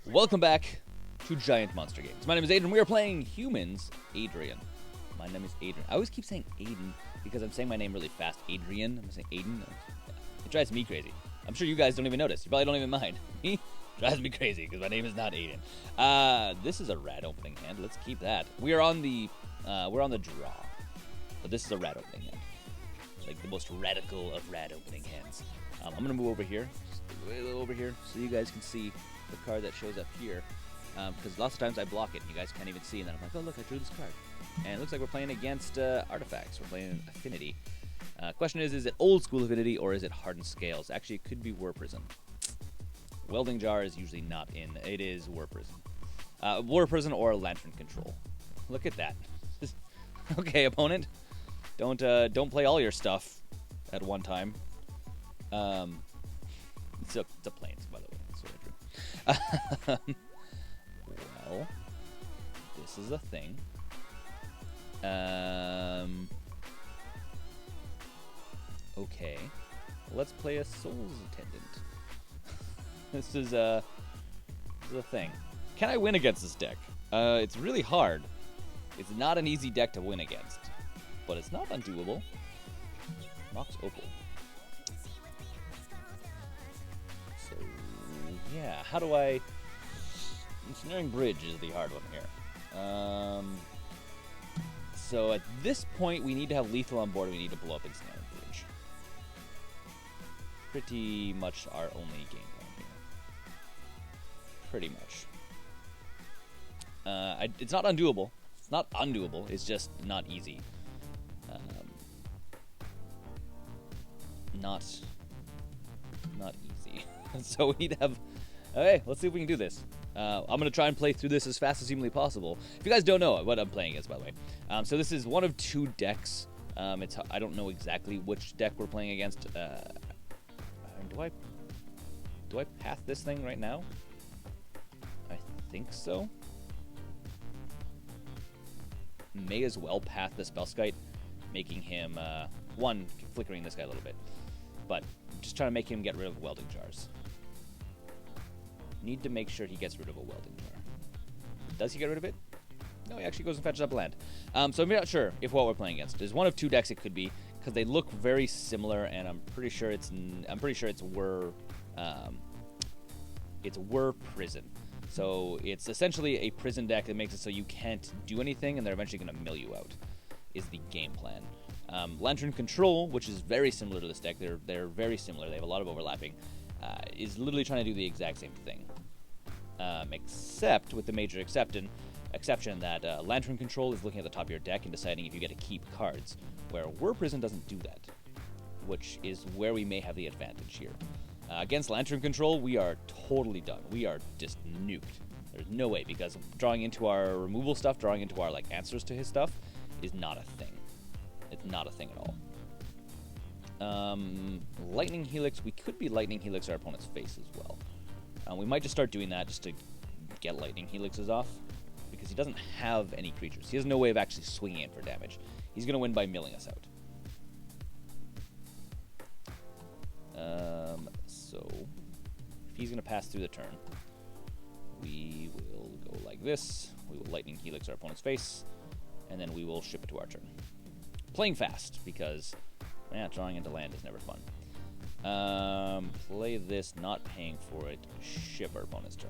Welcome back to Giant Monster Games. My name is Adrian. We are playing Humans. Adrian. My name is Adrian. I always keep saying Aiden because I'm saying my name really fast. Adrian. I'm saying Aiden. It drives me crazy. I'm sure you guys don't even notice. You probably don't even mind. Me drives me crazy because my name is not Aiden. This is a rat opening hand. Let's keep that. We are on the we're on the draw, but this is a rat opening hand. It's like the most radical of rat opening hands. I'm gonna move over here, just a little over here, so you guys can see the card that shows up here. Because lots of times I block it and you guys can't even see, and then I'm like, oh look, I drew this card. And it looks like we're playing against artifacts. We're playing Affinity. Question is it old school Affinity or is it Hardened Scales? Actually, it could be Whir Prison. Welding Jar is usually not in. It is Whir Prison. Whir Prison or Lantern Control. Look at that. Okay, opponent. Don't play all your stuff at one time. It's a plains, by the way. That's what I drew. Well, this is a thing. Okay. Let's play a Soul's Attendant. This is a thing. Can I win against this deck? It's really hard. It's not an easy deck to win against, but it's not undoable. Mox Opal. So, yeah, how do I... Ensnaring Bridge is the hard one here. So at this point, we need to have lethal on board. We need to blow up Ensnaring Bridge. Pretty much our only game plan here. Pretty much. It's not undoable. It's not undoable. It's just not easy. Not easy. So we need to have... Okay, let's see if we can do this. I'm going to try and play through this as fast as humanly possible. If you guys don't know what I'm playing is, by the way. So this is one of two decks. I don't know exactly which deck we're playing against. Do I path this thing right now? I think so. May as well path the Spellskite, making him, one, flickering this guy a little bit. But just trying to make him get rid of Welding Jars. Need to make sure he gets rid of a Welding Jar. Does he get rid of it? No, he actually goes and fetches up land. So I'm not sure if what we're playing against. There's one of two decks it could be, because they look very similar, and I'm pretty sure it's Whir. It's Whir Prison. So it's essentially a prison deck that makes it so you can't do anything, and they're eventually going to mill you out. Is the game plan. Lantern Control, which is very similar to this deck. They're very similar. They have a lot of overlapping. Is literally trying to do the exact same thing. Except with the major exception that Lantern Control is looking at the top of your deck and deciding if you get to keep cards, where Whir Prison doesn't do that, which is where we may have the advantage here. Against Lantern Control, we are totally done. We are just nuked. There's no way, because drawing into our removal stuff, drawing into our answers to his stuff, is not a thing. It's not a thing at all. Lightning Helix, we could be Lightning Helix our opponent's face as well. We might just start doing that just to get Lightning Helixes off, because he doesn't have any creatures. He has no way of actually swinging it for damage. He's going to win by milling us out. So, if he's going to pass through the turn, we will go like this. We will Lightning Helix our opponent's face, and then we will ship it to our turn. Playing fast, because... yeah, drawing into land is never fun. Play this, not paying for it. Ship our opponent's turn.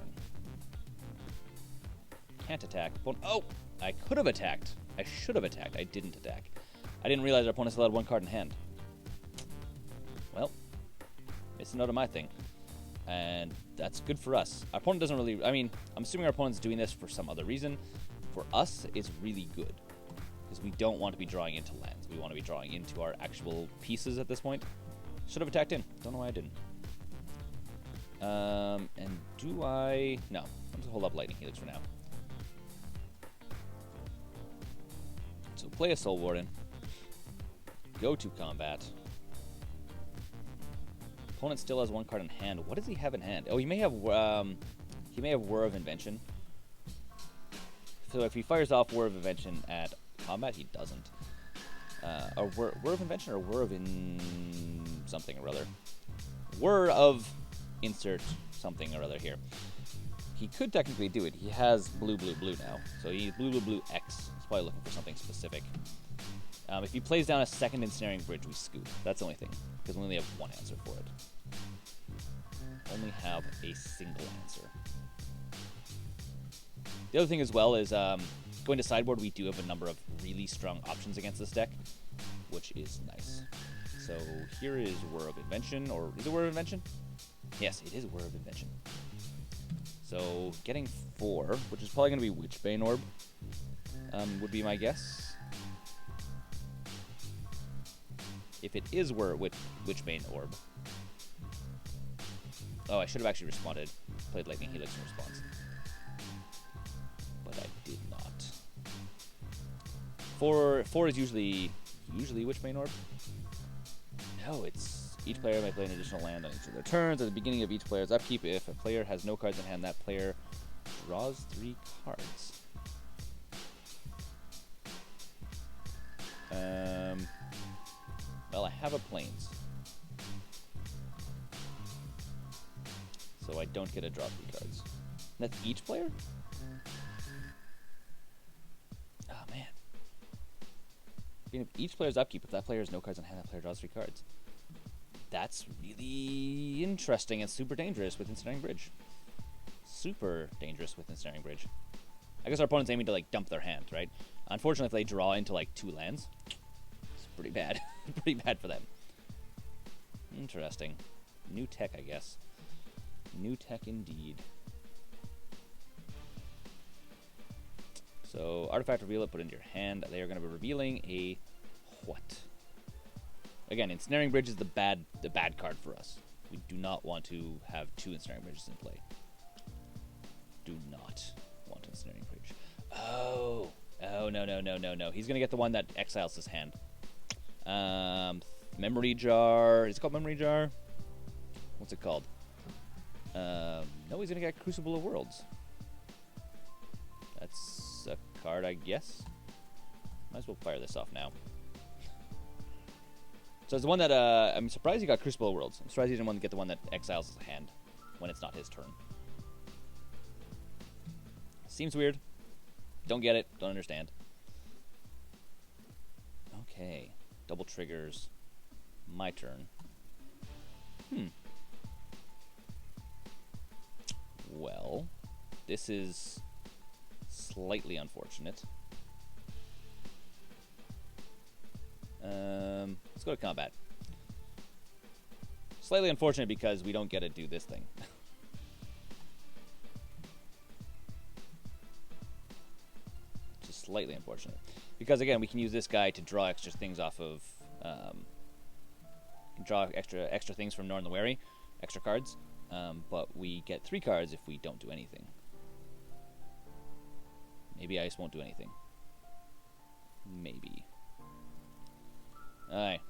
Can't attack. Oh! I could have attacked. I should have attacked. I didn't attack. I didn't realize our opponent still had one card in hand. Well, missing out on my thing. And that's good for us. Our opponent doesn't really... I mean, I'm assuming our opponent's doing this for some other reason. For us, it's really good. Because we don't want to be drawing into lands. We want to be drawing into our actual pieces at this point. Should have attacked in. Don't know why I didn't. And do I... No. I'm just going to hold up Lightning Helix for now. So play a Soul Warden. Go to combat. Opponent still has one card in hand. What does he have in hand? Oh, he may have Whir of Invention. So if he fires off Whir of Invention at combat, he doesn't. A Whir of Invention or Whir of something or other. Whir of insert something or other here. he could technically do it. He has blue, blue, blue now. So he's blue, blue, blue, X. He's probably looking for something specific. If he plays down a second Ensnaring Bridge, we scoop. That's the only thing, because we only have one answer for it. Only have a single answer. The other thing as well is going to sideboard, we do have a number of really strong options against this deck, which is nice. So here is Whir of Invention, or is it Whir of Invention? Yes, it is Whir of Invention. So getting 4, which is probably going to be Witchbane Orb, would be my guess. If it is Witchbane Orb. Oh, I should have actually responded. Played Lightning Helix in response. But I did not. 4 is usually Witchbane Orb. No, it's each player may play an additional land on each of their turns. At the beginning of each player's upkeep, if a player has no cards in hand, that player draws 3 cards. Well, I have a Plains. So I don't get to draw 3 cards. That's each player? Oh, man. Beginning of each player's upkeep, if that player has no cards in hand, that player draws 3 cards. That's really interesting and super dangerous with Ensnaring Bridge. Super dangerous with Ensnaring Bridge. I guess our opponent's aiming to, like, dump their hand, right? Unfortunately, if they draw into, like, 2 lands, it's pretty bad. Pretty bad for them. Interesting. New tech, I guess. New tech indeed. So, Artifact, reveal it, put it into your hand. They are going to be revealing a what? Again, Ensnaring Bridge is the bad card for us. We do not want to have 2 Ensnaring Bridges in play. Do not want Ensnaring Bridge. Oh, no. He's going to get the one that exiles his hand. Memory Jar. Is it called Memory Jar? What's it called? No, he's going to get Crucible of Worlds. That's a card, I guess. Might as well fire this off now. So it's the one that, I'm surprised he got Crucible of Worlds. I'm surprised he didn't want to get the one that exiles his hand when it's not his turn. Seems weird. Don't get it. Don't understand. Okay. Double triggers. My turn. Well, this is slightly unfortunate. Let's go to combat. Slightly unfortunate because we don't get to do this thing. Just slightly unfortunate. Because again, we can use this guy to draw extra things off of... draw extra things from Norin the Wary. Extra cards. But we get 3 cards if we don't do anything. Maybe Ice won't do anything. Maybe. Alright.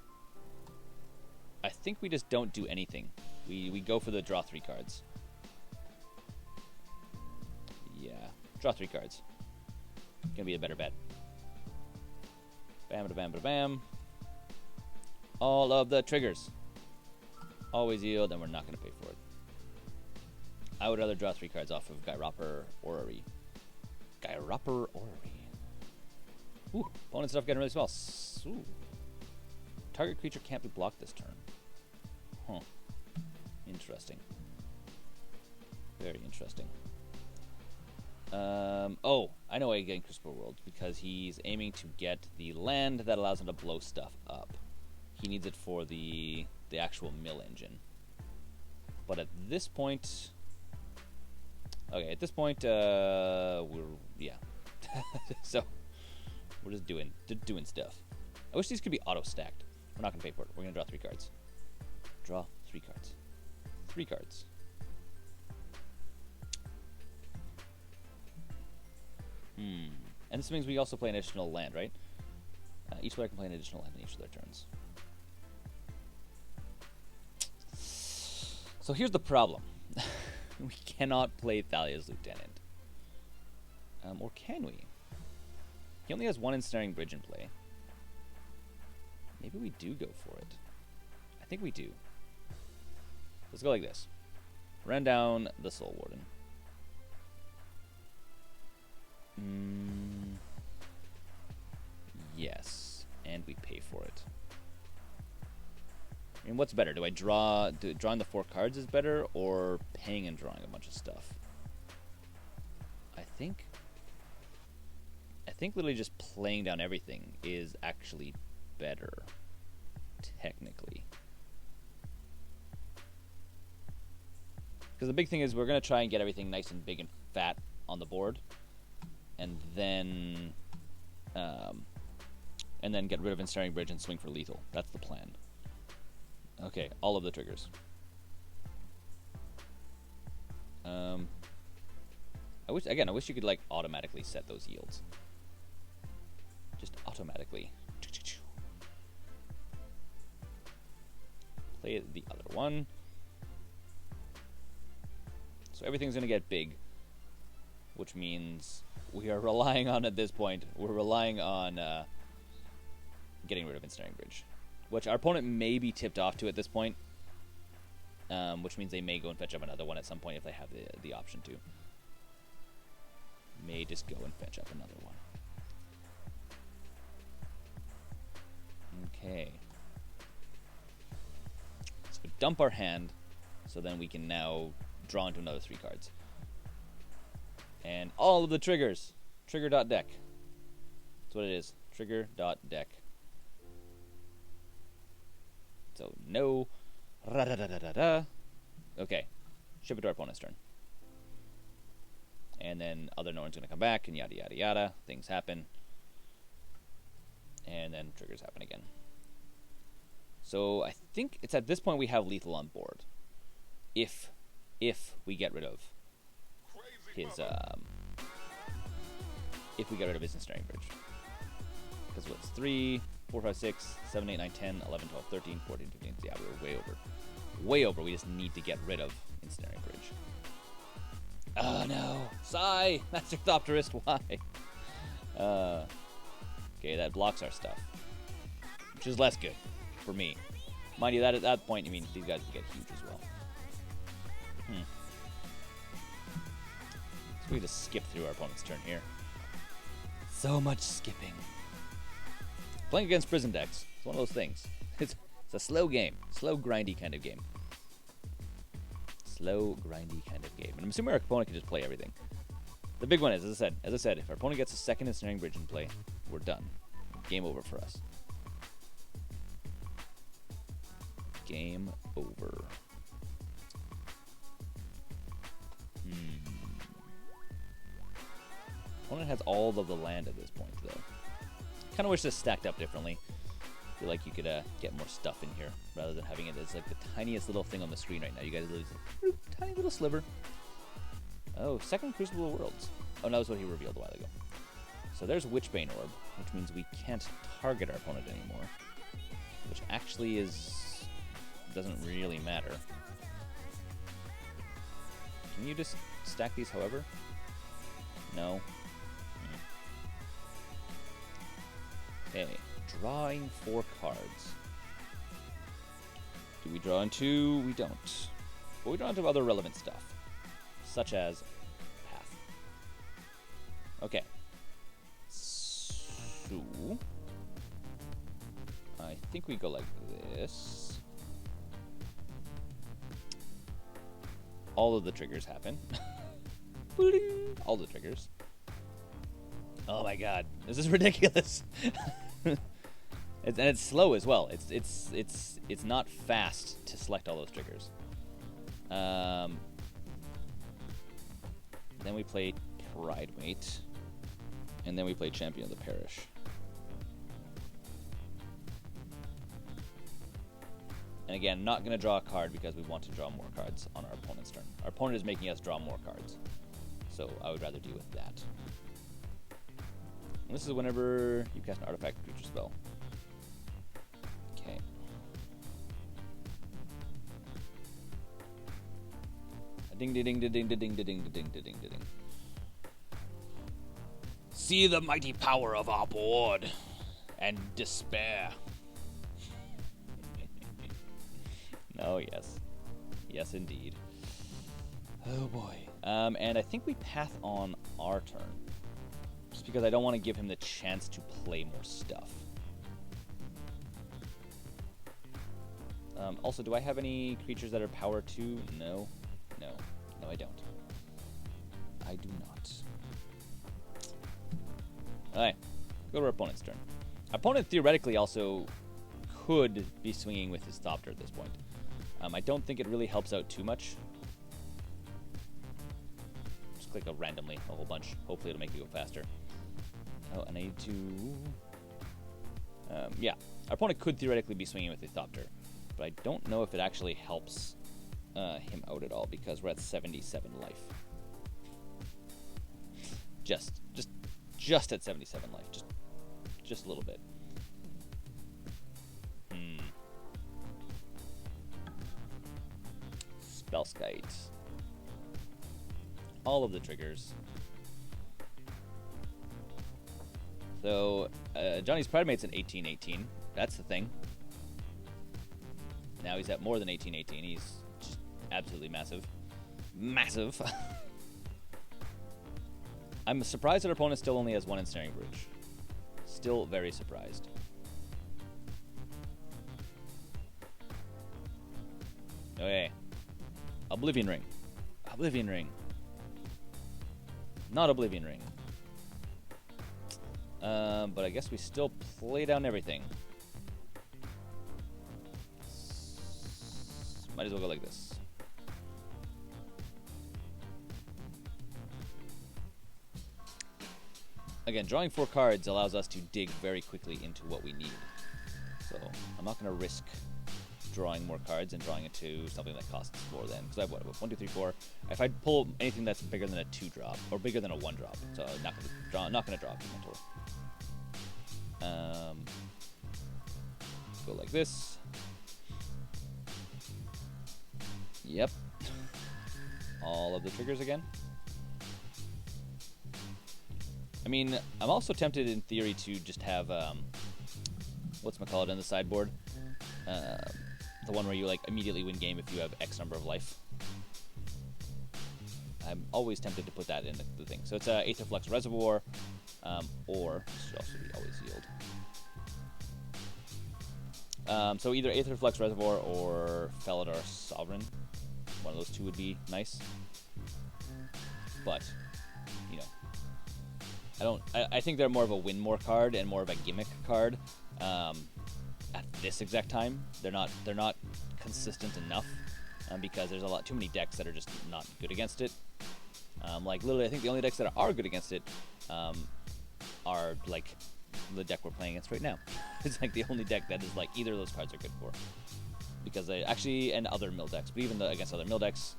I think we just don't do anything. We go for the draw 3 cards. Yeah. Draw 3 cards. Gonna be a better bet. Bam, ba bam, ba bam. All of the triggers. Always yield, and we're not gonna pay for it. I would rather draw 3 cards off of Gairopper Orrery. Gairopper Orrery. Ooh, opponent stuff getting really small. Ooh. Target creature can't be blocked this turn. Huh. Interesting. Very interesting. Oh, I know why he's getting Crucible World. Because he's aiming to get the land that allows him to blow stuff up. He needs it for the actual mill engine. But at this point... Okay, at this point, yeah. So, we're just doing stuff. I wish these could be auto-stacked. We're not going to pay for it. We're going to draw 3 cards. Draw 3 cards. 3 cards. And this means we also play an additional land, right? Each player can play an additional land in each of their turns. So here's the problem. We cannot play Thalia's Lieutenant. Or can we? He only has 1 Ensnaring Bridge in play. Maybe we do go for it. I think we do. Let's go like this. Run down the Soul Warden. Yes, and we pay for it. I mean, what's better? Do I drawing the 4 cards is better, or paying and drawing a bunch of stuff? I think literally just playing down everything is actually better, technically. Because the big thing is we're going to try and get everything nice and big and fat on the board, and then get rid of Ensnaring Bridge and swing for lethal. That's the plan. Okay, all of the triggers. I wish you could like automatically set those yields. Just automatically. Play the other one. So everything's gonna get big, which means we are relying on, at this point, we're relying on getting rid of Ensnaring Bridge, which our opponent may be tipped off to at this point, which means they may go and fetch up another one at some point if they have the option to. May just go and fetch up another one. Okay. So dump our hand, so then we can now draw into another 3 cards. And all of the triggers. Trigger.deck. That's what it is. Trigger.deck. So no. Okay. Ship it to our opponent's turn. And then other Norin's going to come back, and yada yada yada. Things happen. And then triggers happen again. So I think it's at this point we have lethal on board. If we get rid of his Ensnaring Bridge. Because what's 3, 4, 5, 6, 7, 8, 9, 10, 11, 12, 13, 14, 15. Yeah, we're way over. Way over. We just need to get rid of Ensnaring Bridge. Oh no! Sigh! Master Thopterist, why? Okay, that blocks our stuff. Which is less good for me. Mind you, that at that point, I mean, these guys will get huge as well. So we just skip through our opponent's turn here. So much skipping. Playing against prison decks. It's one of those things. It's a slow game. Slow, grindy kind of game. Slow, grindy kind of game. And I'm assuming our opponent can just play everything. The big one is, as I said, if our opponent gets a second Ensnaring Bridge in play, we're done. Game over for us. Game over. Opponent has all of the land at this point, though. Kind of wish this stacked up differently. Feel like you could get more stuff in here rather than having it as like the tiniest little thing on the screen right now. You guys lose a tiny little sliver. Oh, second Crucible of Worlds. Oh, no, that's what he revealed a while ago. So there's Witchbane Orb, which means we can't target our opponent anymore, which actually doesn't really matter. Can you just stack these however? No. Okay, drawing 4 cards. Do we draw into? We don't. But we draw into other relevant stuff, such as Path. Okay. So, I think we go like this. All of the triggers happen. All the triggers. Oh my god, this is ridiculous. And it's slow as well. It's not fast to select all those triggers. Then we play Pridemate, and then we play Champion of the Parish. And again, not going to draw a card because we want to draw more cards on our opponent's turn. Our opponent is making us draw more cards, so I would rather deal with that. And this is whenever you cast an artifact or creature spell. Okay. Ding ding ding ding ding ding ding ding ding ding ding ding. See the mighty power of our board and despair. Oh yes, yes indeed. Oh boy. And I think we path on our turn. Just because I don't want to give him the chance to play more stuff. Also, do I have any creatures that are power 2? No. No. No, I don't. I do not. Alright. Go to our opponent's turn. Our opponent theoretically also could be swinging with his Thopter at this point. I don't think it really helps out too much. Just click randomly a whole bunch. Hopefully it'll make it go faster. Oh, and I need to... yeah. Our opponent could theoretically be swinging with his Thopter. But I don't know if it actually helps him out at all because we're at 77 life. Just at 77 life. Just a little bit. Spellskite. All of the triggers. So, Johnny's Pridemate's an 18-18. That's the thing. Now he's at more than 18-18. He's just absolutely massive. Massive! I'm surprised that our opponent still only has 1 Ensnaring Bridge. Still very surprised. Okay. Oblivion Ring. Oblivion Ring. Not Oblivion Ring. But I guess we still play down everything. Might as well go like this. Again, drawing 4 cards allows us to dig very quickly into what we need. So I'm not going to risk drawing more cards and drawing into something that costs more than, because I have what, 1, 2, 3, 4. If I pull anything that's bigger than a 2-drop or bigger than a 1-drop, so I'm not going to draw a mentor. Go like this. Yep. All of the triggers again. I mean, I'm also tempted in theory to just have whatchamacallit in the sideboard. The one where you like immediately win game if you have X number of life. I'm always tempted to put that in the thing. So it's a Aetherflux Reservoir, or should also be always yield. So either Aetherflux Reservoir or Felidar Sovereign. One of those two would be nice. But, you know, I think they're more of a win more card and more of a gimmick card. At this exact time, they're not consistent enough because there's too many decks that are just not good against it. Like literally, I think the only decks that are good against it are like the deck we're playing against right now. It's like the only deck that is like either of those cards are good for, because they actually, and other mill decks, but even against other mill decks.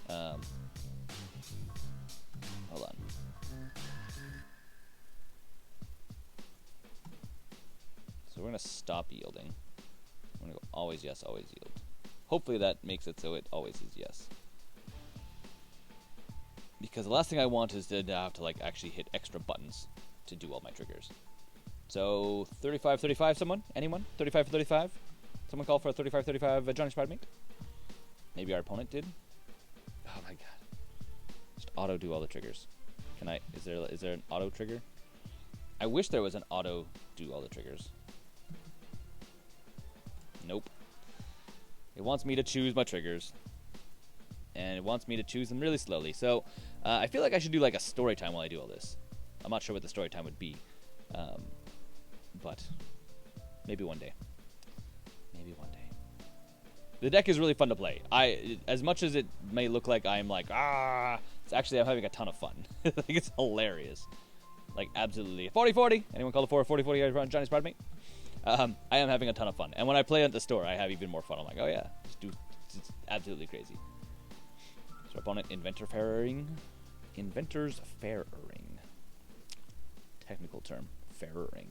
Hold on. So we're going to stop yielding. I'm going to go always yes, always yield. Hopefully that makes it so it always is yes. Because the last thing I want is to have to like actually hit extra buttons to do all my triggers. So 35-35 someone? Anyone? 35-35? Someone call for a 35-35 Johnny's Pridemate? Maybe our opponent did? Oh my god. Just auto do all the triggers. Can I, is there an auto trigger? I wish there was an auto do all the triggers. Nope. It wants me to choose my triggers. And it wants me to choose them really slowly. So, I feel like I should do like a story time while I do all this. I'm not sure what the story time would be. But maybe one day. Maybe one day. The deck is really fun to play. As much as it may look like I'm like, it's actually, I'm having a ton of fun. Like, it's hilarious. Like, absolutely. 40-40. Anyone call it 40-40 around Johnny's Pridemate? I am having a ton of fun. And when I play at the store, I have even more fun. I'm like, oh yeah, it's absolutely crazy. So opponent, Inventor's Farrowing. Technical term, Farrowing.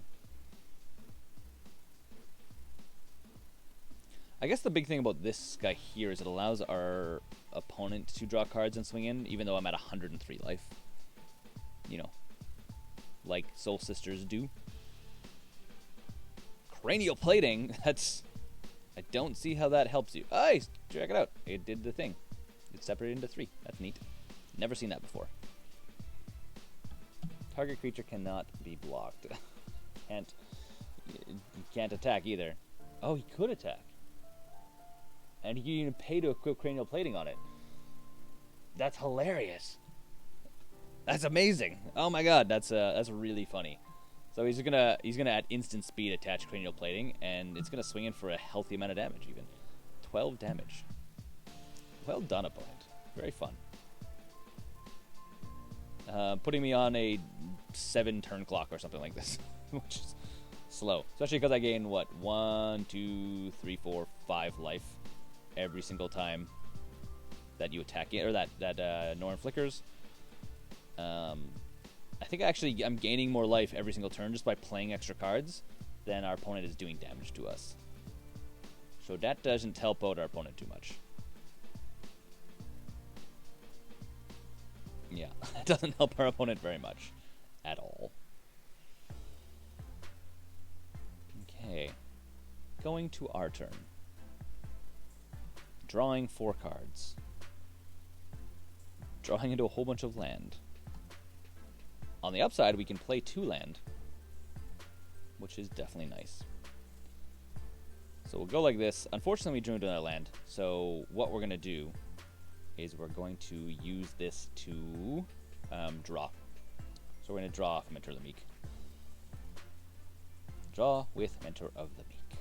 I guess the big thing about this guy here is it allows our opponent to draw cards and swing in, even though I'm at 103 life. You know, like Soul Sisters do. Cranial Plating, that's... I don't see how that helps you. Hey, check it out. It did the thing. It's separated into 3. That's neat. Never seen that before. Target creature cannot be blocked. You can't attack either. Oh, he could attack. And he can even pay to equip cranial plating on it. That's hilarious. That's amazing. Oh my god, that's really funny. So he's gonna add instant speed, attach cranial plating, and it's gonna swing in for a healthy amount of damage even. 12 damage. Well done, opponent. Very fun. Putting me on a 7 turn clock or something like this, which is slow. Especially because I gain what 1, 2, 3, 4, 5 life every single time that you attack it, or that Norin flickers. I think actually I'm gaining more life every single turn just by playing extra cards than our opponent is doing damage to us. So that doesn't help out our opponent too much. Yeah, it doesn't help our opponent very much at all. Okay, going to our turn. Drawing 4 cards. Drawing into a whole bunch of land. On the upside, we can play 2 land, which is definitely nice. So we'll go like this. Unfortunately, we drew into another land, so what we're going to do is we're going to use this to draw. So we're going to draw from Mentor of the Meek. Draw with Mentor of the Meek.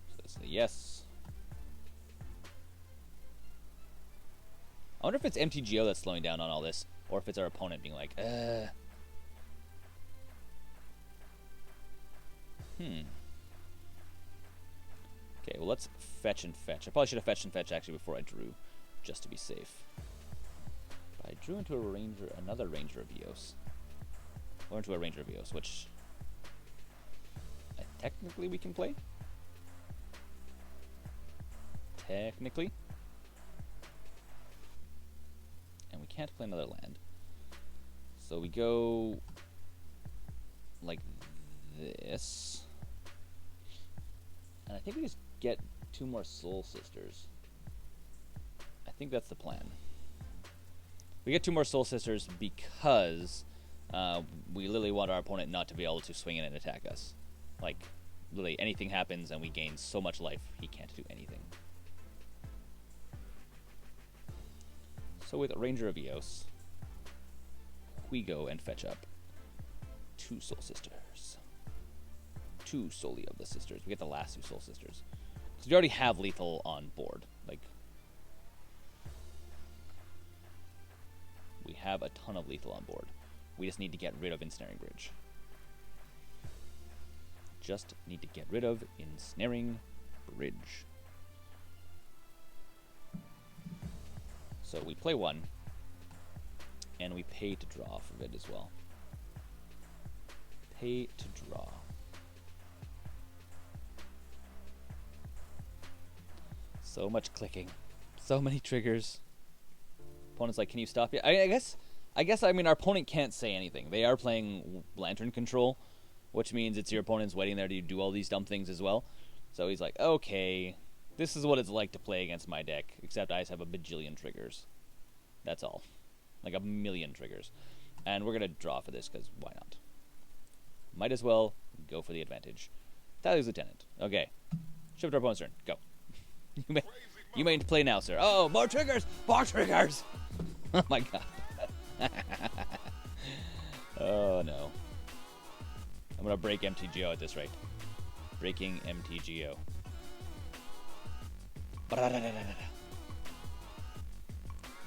So that's the yes. I wonder if it's MTGO that's slowing down on all this, or if it's our opponent being like, Okay, well, let's fetch and fetch. I probably should have fetched and fetched actually before I drew, just to be safe. But I drew into another Ranger of Eos. Or into a Ranger of Eos, which technically we can play. Technically. And we can't play another land. So we go like this. And I think we just get 2 more Soul Sisters. I think that's the plan. We get 2 more Soul Sisters because we literally want our opponent not to be able to swing in and attack us. Like, literally anything happens and we gain so much life, he can't do anything. So with Ranger of Eos, we go and fetch up 2 Soul Sisters. 2 Soli of the Sisters. We get the last 2 Soul Sisters. Because we already have lethal on board. Like, we have a ton of lethal on board. We just need to get rid of Ensnaring Bridge. Just need to get rid of Ensnaring Bridge. So we play 1, and we pay to draw off of it as well. Pay to draw. So much clicking. So many triggers. Opponent's like, can you stop it? I guess I mean our opponent can't say anything. They are playing Lantern Control, which means it's your opponent's waiting there to do all these dumb things as well. So he's like, okay, this is what it's like to play against my deck, except I just have a bajillion triggers. That's all. Like a million triggers. And we're going to draw for this, because why not? Might as well go for the advantage. Thalia's Attendant. Okay. Shift our opponent's turn. Go. You may play now, sir. Oh, more triggers! More triggers! Oh my god. Oh no. I'm gonna break MTGO at this rate. Breaking MTGO.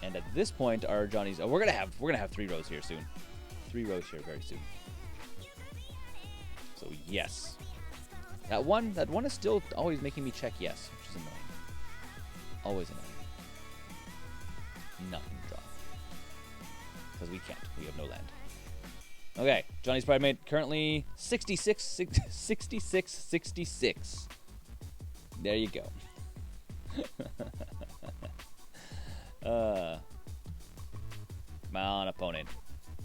And at this point, our Ajani's. Oh, we're gonna have 3 rows here soon. 3 rows here very soon. So yes. That one is still always making me check yes, which is annoying. Always annoying. Nothing to draw. Because we can't. We have no land. Okay. Johnny's Pridemate currently 66. There you go. Come on, opponent.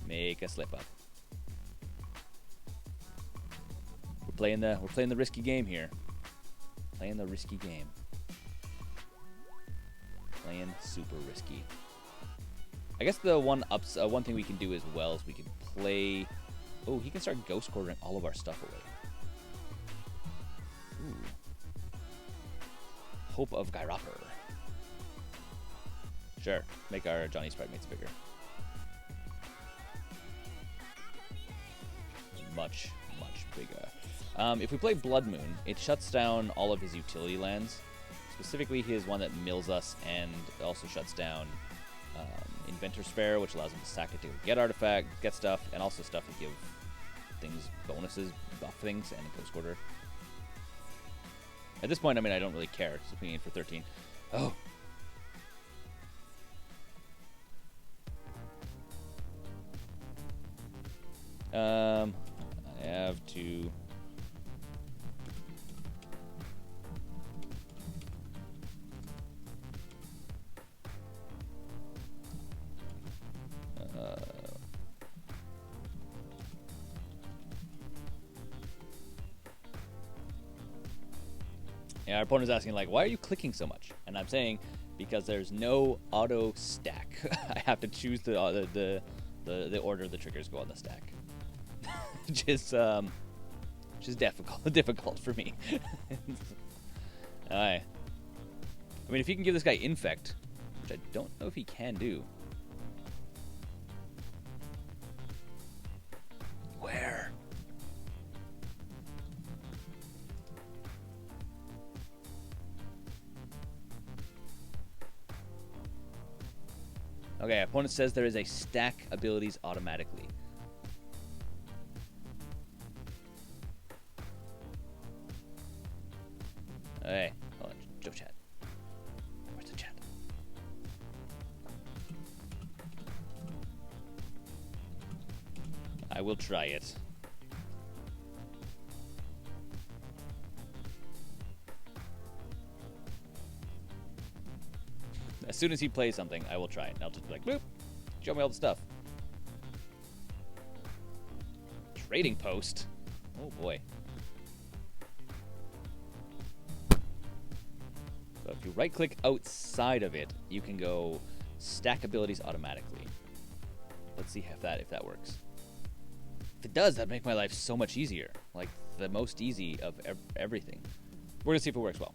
Make a slip up. We're playing the risky game here. Playing the risky game. Playing super risky. I guess the one thing we can do as well is we can play... Oh, he can start ghost quartering all of our stuff away. Ooh. Hope of Gyropper. Sure, make our Ajani's Pridemates bigger. Much, much bigger. If we play Blood Moon, it shuts down all of his utility lands. Specifically, his one that mills us, and it also shuts down Inventor's Fair, which allows him to sack it to get artifact, get stuff, and also stuff to give things bonuses, buff things, and a Ghost Quarter. At this point, I mean, I don't really care. It's swinging in for 13. Oh. I have to... Yeah, our opponent's asking, like, why are you clicking so much? And I'm saying, because there's no auto stack. I have to choose the order the triggers go on the stack. Which is difficult for me. Alright. I mean, if you can give this guy Infect, which I don't know if he can do. Where? Okay, opponent says there is a stack abilities automatically. Hey, hold on, Joe chat. Where's the chat? I will try it. As soon as he plays something, I will try it. And I'll just be like, boop, show me all the stuff. Trading post? Oh boy. So if you right click outside of it, you can go stack abilities automatically. Let's see if that works. If it does, that'd make my life so much easier. Like the most easy of everything. We're gonna see if it works well.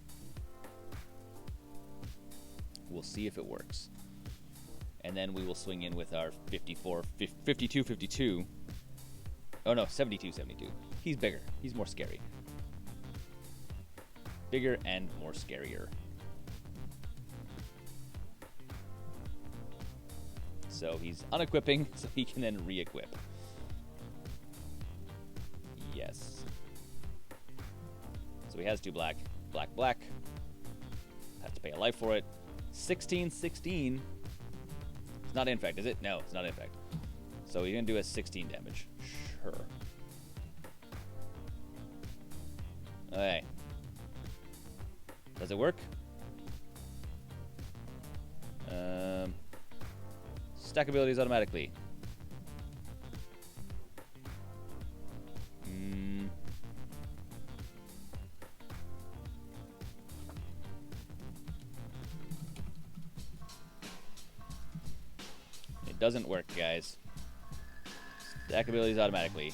We'll see if it works. And then we will swing in with our 52. Oh no, 72. He's bigger. He's more scary. Bigger and more scarier. So he's unequipping, so he can then re-equip. Yes. So he has 2 black. Black. Have to pay a life for it. 16. It's not Infect, is it? No, it's not Infect. So he's going to do a 16 damage. Sure. Okay. Does it work? Stack abilities automatically. It doesn't work, guys. Stack abilities automatically.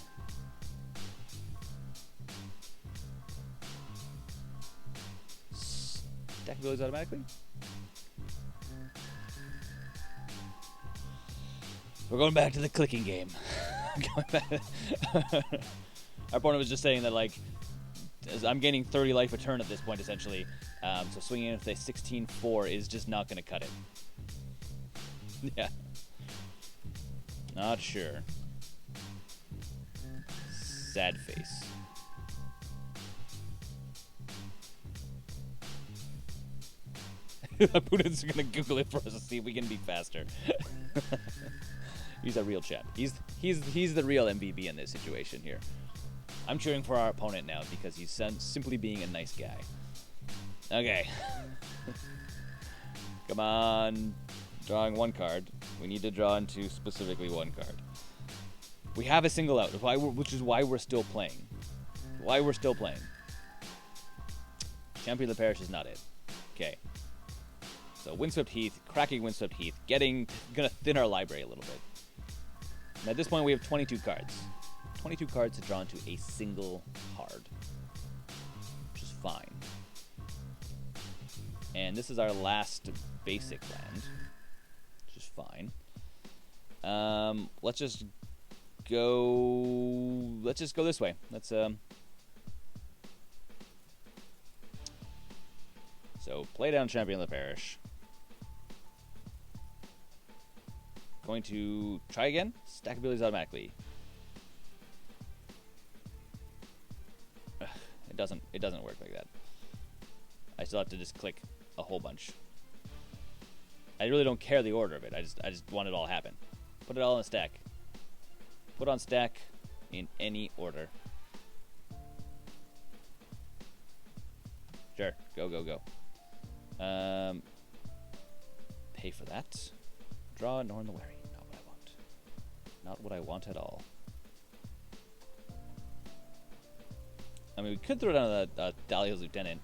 Stack abilities automatically? We're going back to the clicking game. Our opponent was just saying that, like, I'm gaining 30 life a turn at this point, essentially. So swinging in with a 16-4 is just not going to cut it. Yeah. Not sure. Sad face. Opponent's going to Google it for us to see if we can be faster. He's a real chap. He's the real MVP in this situation here. I'm cheering for our opponent now because he's simply being a nice guy. Okay. Come on. Drawing 1 card. We need to draw into specifically 1 card. We have a single out, which is why we're still playing. Champion of the Parish is not it. Okay. So Windswept Heath, cracking Windswept Heath, gonna thin our library a little bit. And at this point, we have 22 cards. 22 cards to draw into a single card, which is fine. And this is our last basic land, which is fine. Let's just go this way. Let's so play down Champion of the Parish. Going to try again. Stack abilities automatically. Ugh, it doesn't work like that. I still have to just click a whole bunch. I really don't care the order of it. I just want it all to happen. Put it all in a stack. Put on stack in any order. Sure. Go, go, go. Pay for that. Draw Norin the Wary. Not what I want. Not what I want at all. I mean, we could throw down the Thalia's Lieutenant.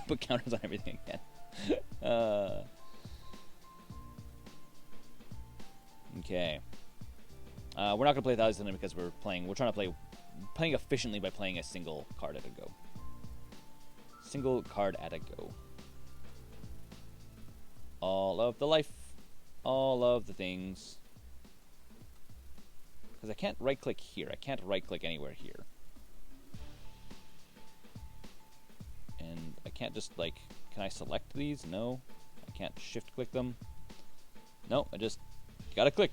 Put counters on everything again. Okay. We're not going to play Thalia's Lieutenant because we're trying to playing efficiently by playing a single card at a go. Single card at a go. All of the life. All of the things. Because I can't right-click here. I can't right-click anywhere here. And I can't just, like... Can I select these? No. I can't shift-click them. No, I just... Gotta click.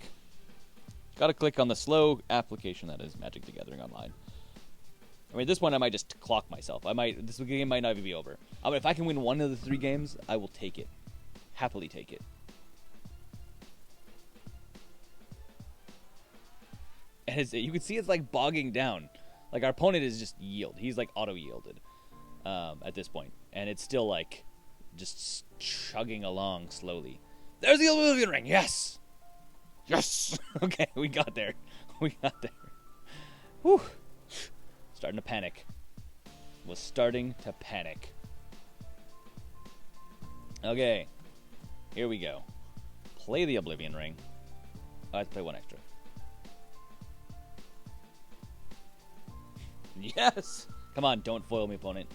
Gotta click on the slow application that is Magic the Gathering Online. I mean, at this point, I might just clock myself. This game might not even be over. If I can win one of the 3 games, I will take it. Happily take it. And you can see it's like bogging down. Like our opponent is just yield. He's like auto-yielded at this point. And it's still like just chugging along slowly. There's the Oblivion Ring. Yes! Yes! Okay, we got there. We got there. Whew. Starting to panic. Was starting to panic. Okay. Here we go. Play the Oblivion Ring. I have to play 1 extra. Yes! Come on, don't foil me, opponent.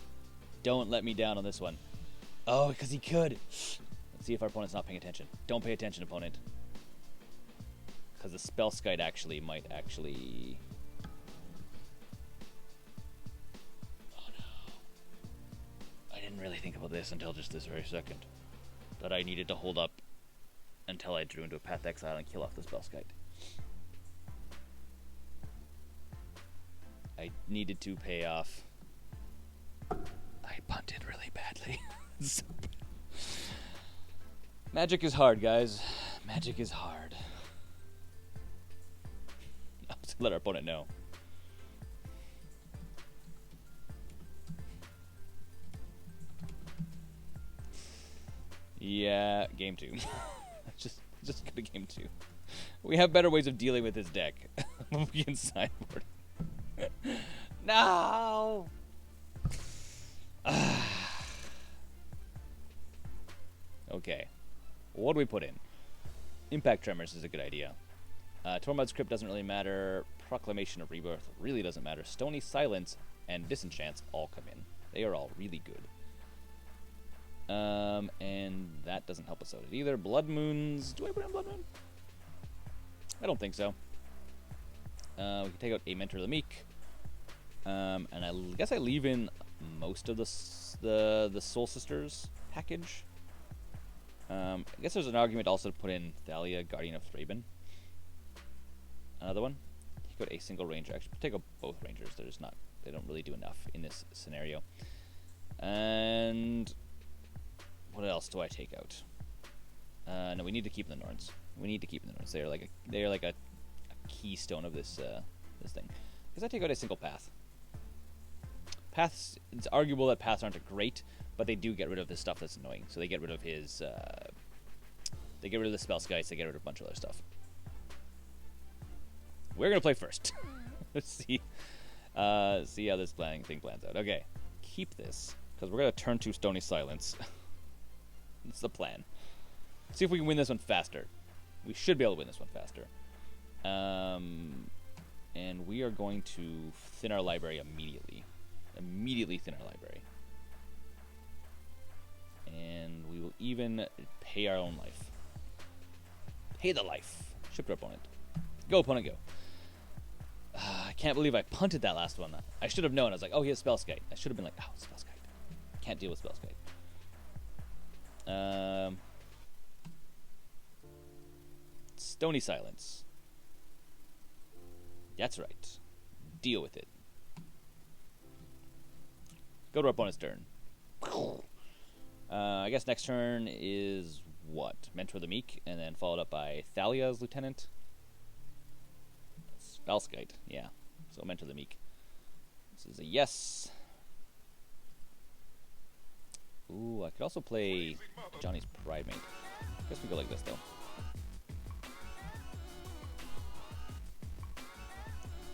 Don't let me down on this one. Oh, because he could. Let's see if our opponent's not paying attention. Don't pay attention, opponent. Because the Spellskite might actually... Oh no. I didn't really think about this until just this very second. That I needed to hold up until I drew into a Path Exile and kill off the Spellskite. I needed to pay off. I punted really badly. Magic is hard, guys. Magic is hard. I'll just let our opponent know. Yeah, game 2. just go to game 2. We have better ways of dealing with this deck. We can sideboard. No! Okay. What do we put in? Impact Tremors is a good idea. Tormod's Crypt doesn't really matter. Proclamation of Rebirth really doesn't matter. Stony Silence and Disenchants all come in. They are all really good. And that doesn't help us out either. Blood Moons. Do I put in Blood Moon? I don't think so. We can take out a Mentor of the Meek. And I guess I leave in most of the Soul Sisters package. I guess there's an argument also to put in Thalia, Guardian of Thraben. Another one. Take out a single ranger. Actually, take out both rangers. They don't really do enough in this scenario. And what else do I take out? No, we need to keep the Norns. We need to keep the Norns. They are like a keystone of this thing. Because I take out a single path. Paths. It's arguable that paths aren't great, but they do get rid of the stuff that's annoying. So they get rid of his. They get rid of the Spellskites. They get rid of a bunch of other stuff. We're gonna play first. Let's see. See how this thing plans out. Okay, keep this because we're gonna turn to Stony Silence. That's the plan. See if we can win this one faster. We should be able to win this one faster. And we are going to thin our library immediately. Immediately thin our library. And we will even pay our own life. Pay the life. Ship to our opponent. Go, opponent, go. I can't believe I punted that last one. I should have known. I was like, oh, he has Spellskite. I should have been like, oh, Spellskite. Can't deal with Spellskite. Stony Silence. That's right. Deal with it. Go to our opponent's turn. I guess next turn is what? Mentor the Meek, and then followed up by Thalia's Lieutenant. Spellskite, yeah. So Mentor the Meek. This is a yes. Ooh, I could also play Ajani's Pridemate. I guess we go like this, though.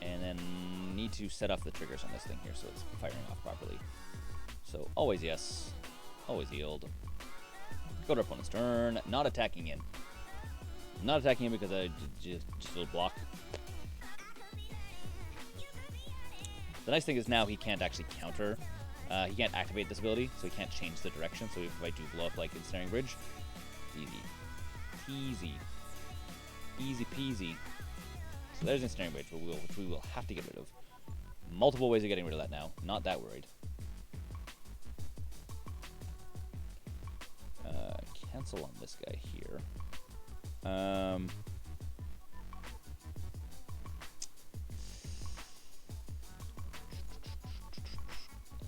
And then need to set off the triggers on this thing here so it's firing off properly. So always yes. Always yield. Go to our opponent's turn. Not attacking in. Not attacking in because I just a little block. The nice thing is now he can't actually counter. He can't activate this ability, so he can't change the direction. So if I do blow up like Ensnaring Bridge, easy. Peasy. Easy peasy. So there's Ensnaring Bridge, which we will have to get rid of. Multiple ways of getting rid of that now. Not that worried. Cancel on this guy here.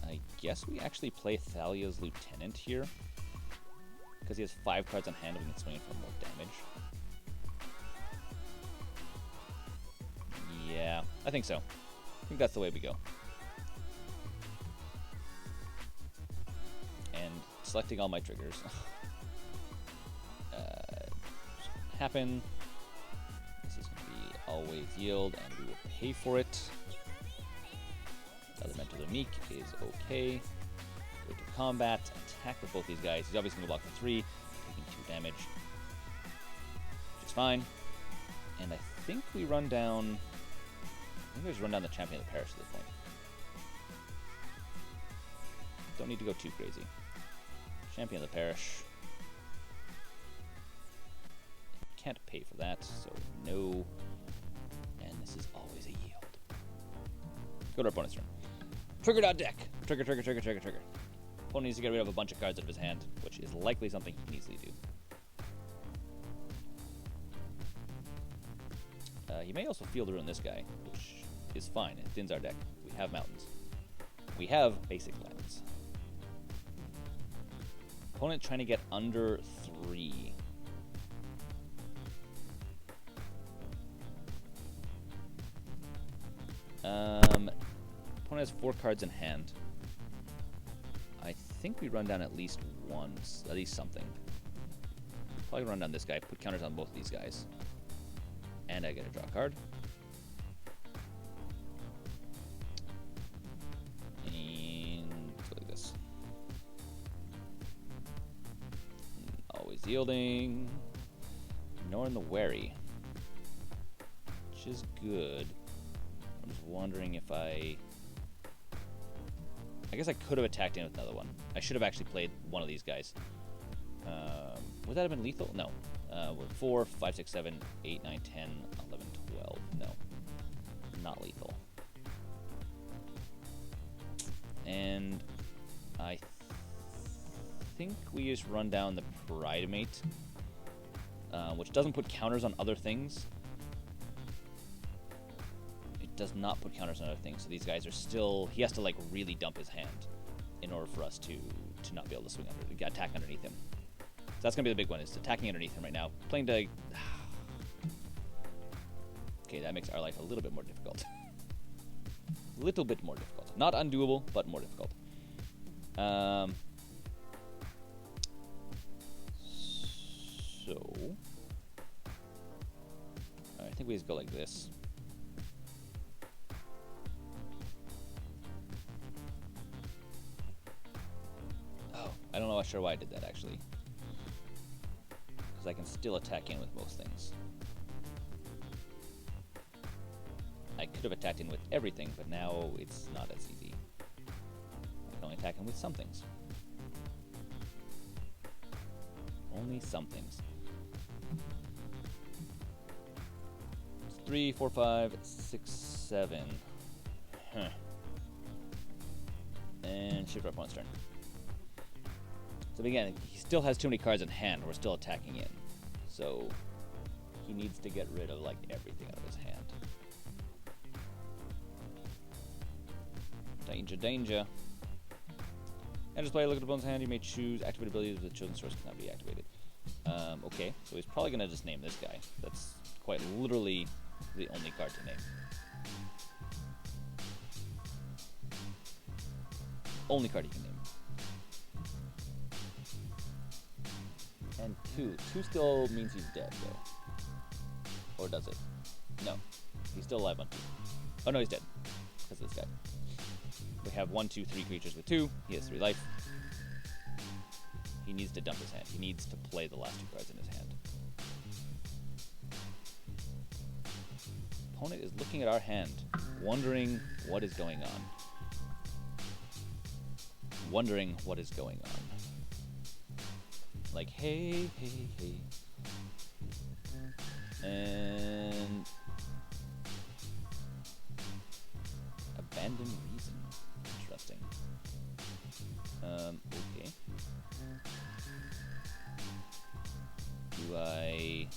I guess we actually play Thalia's Lieutenant here. Because he has 5 cards on hand and we can swing it for more damage. Yeah, I think so. I think that's the way we go. And selecting all my triggers. Happen. This is going to be always yield, and we will pay for it. Mentor the Meek is okay. Go to combat, attack with both these guys. He's obviously going to block for 3, taking 2 damage, which is fine. And I think we run down. I think we just run down the Champion of the Parish at this point. Don't need to go too crazy. Champion of the Parish. Can't pay for that, so no. And this is always a yield. Go to our opponent's turn. Trigger.deck. Trigger, trigger, trigger, trigger, trigger. Opponent needs to get rid of a bunch of cards out of his hand, which is likely something he can easily do. He may also Field Ruin this guy, which is fine. It thins our deck. We have mountains. We have basic lands. Opponent trying to get under 3. Opponent has 4 cards in hand. I think we run down at least once, at least something. Probably run down this guy, put counters on both of these guys. And I get a draw card. And like this. Always yielding. Norin the Wary. Which is good. I'm just wondering if I guess I could have attacked in with another one. I should have actually played one of these guys. Would that have been lethal? No. 4, 5, 6, 7, 8, 9, 10, 11, 12. No. Not lethal. And I think we just run down the Pridemate, which doesn't put counters on other things. Does not put counters on other things, so these guys are still. He has to like really dump his hand in order for us to not be able to swing under, attack underneath him. So that's gonna be the big one, is attacking underneath him right now. Playing to. Okay, that makes our life a little bit more difficult. A little bit more difficult. Not undoable, but more difficult. So I think we just go like this. I don't know sure why I did that, actually. because I can still attack in with most things. I could have attacked in with everything, but now it's not as easy. I can only attack in with some things. Only some things. 3, 4, 5, 6, 7. Huh. And shift our opponent's turn. So again, he still has too many cards in hand. We're still attacking in. So he needs to get rid of like everything out of his hand. Danger, danger. And just play a look at the opponent's hand. You may choose activate abilities with the chosen source cannot be activated. Okay, so he's probably going to just name this guy. That's quite literally the only card to name. Only card he can name. And 2. 2 still means he's dead, though. Or does it? No. He's still alive on 2. Oh, no, he's dead. Because of this guy. We have 1, 2, 3 creatures with 2. He has 3 life. He needs to dump his hand. He needs to play the last 2 cards in his hand. Opponent is looking at our hand, wondering what is going on. Wondering what is going on. Like, hey, hey, hey. And abandon reason. Interesting. Okay. Do I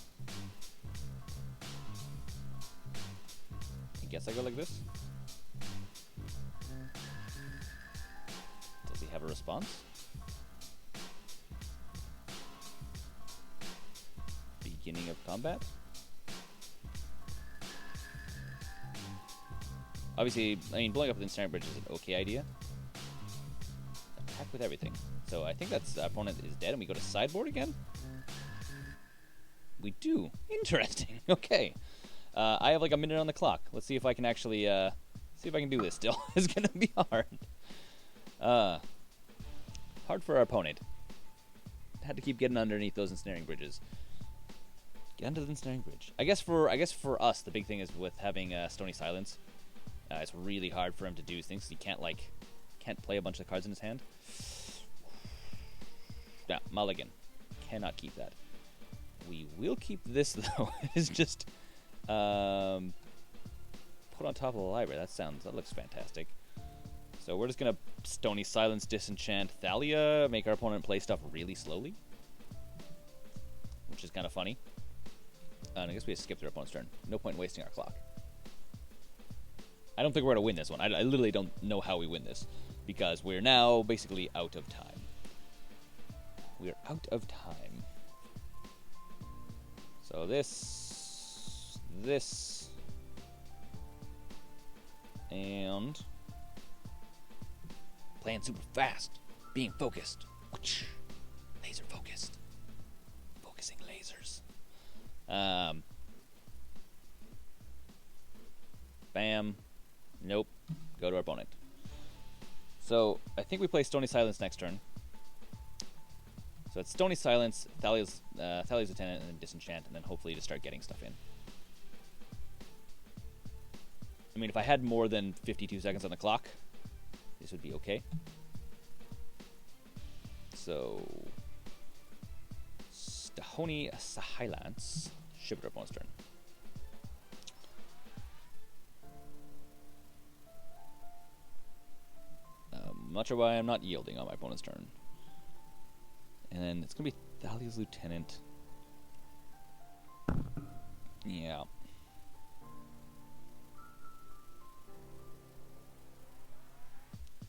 guess I go like this? Does he have a response? Beginning of combat? Obviously, I mean, blowing up the Ensnaring Bridge is an okay idea. Attack with everything. So I think that's our opponent is dead, and we go to sideboard again? We do. Interesting. Okay. I have like a minute on the clock. Let's see if I can actually, see if I can do this still. It's going to be hard. Hard for our opponent. Had to keep getting underneath those Ensnaring Bridges. Get under the Ensnaring Bridge. I guess for us, the big thing is with having Stony Silence. It's really hard for him to do things. He can't play a bunch of cards in his hand. Yeah, mulligan. Cannot keep that. We will keep this though. It's just put on top of the library. That looks fantastic. So we're just gonna Stony Silence, Disenchant Thalia, make our opponent play stuff really slowly, which is kind of funny. And I guess we just skip their opponent's turn. No point in wasting our clock. I don't think we're gonna win this one. I literally don't know how we win this because we're now basically out of time. We're out of time. So this, and playing super fast, being focused, laser focused, focusing lasers. Bam, nope, go to our opponent. So I think we play Stony Silence next turn. So it's Stony Silence, Thalia's Attendant, and then Disenchant, and then hopefully to start getting stuff in. I mean, if I had more than 52 seconds on the clock, this would be okay. So, Stony Silence, shift our opponent's turn. I'm not sure why I'm not yielding on my opponent's turn. And then it's going to be Thalia's Lieutenant. Yeah.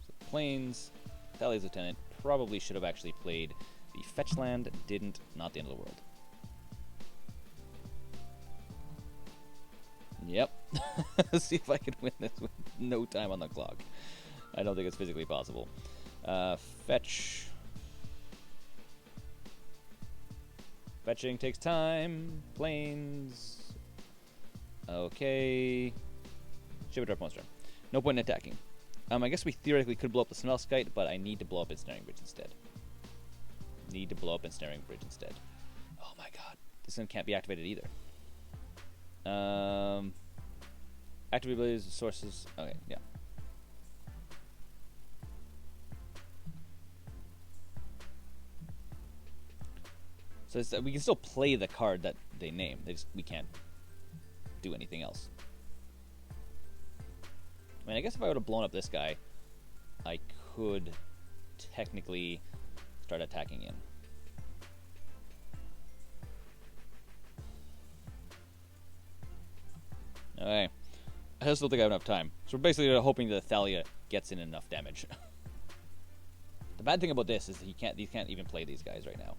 So Plains, Thalia's Lieutenant. Probably should have actually played the fetch land. Didn't. Not the end of the world. Yep. Let's see if I can win this with no time on the clock. I don't think it's physically possible. Fetch. Fetching takes time. Plains. Okay. Shift our opponent's turn. No point in attacking. I guess we theoretically could blow up the Smellskite, but I need to blow up Ensnaring Bridge instead. Oh my god. This one can't be activated either. Activate abilities, sources. Okay, yeah. So we can still play the card that they name. We can't do anything else. I mean, I guess if I would have blown up this guy, I could technically start attacking him. Okay. I just don't think I have enough time. So we're basically hoping that Thalia gets in enough damage. The bad thing about this is that he can't even play these guys right now.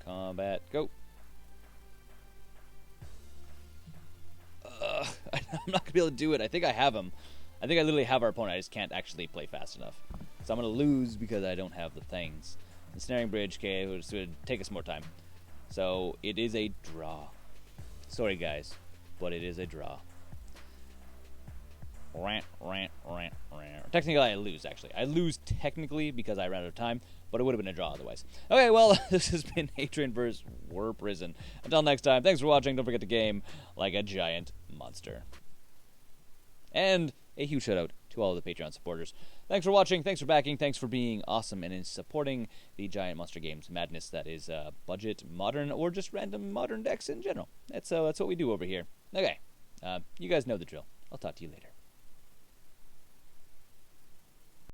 Combat, go. I'm not going to be able to do it. I think I have him. I think I literally have our opponent. I just can't actually play fast enough. So I'm going to lose because I don't have the things. The Snaring Bridge, okay, it would take us more time. So it is a draw. Sorry, guys, but it is a draw. Rant. Technically, I lose, actually. I lose technically because I ran out of time, but it would have been a draw otherwise. Okay, well, this has been Adrian vs. Whir Prison. Until next time, thanks for watching. Don't forget to game like a giant monster. And a huge shout out to all of the Patreon supporters. Thanks for watching, thanks for backing, thanks for being awesome and in supporting the Giant Monster Games madness that is budget, modern, or just random modern decks in general. That's what we do over here. Okay, you guys know the drill. I'll talk to you later.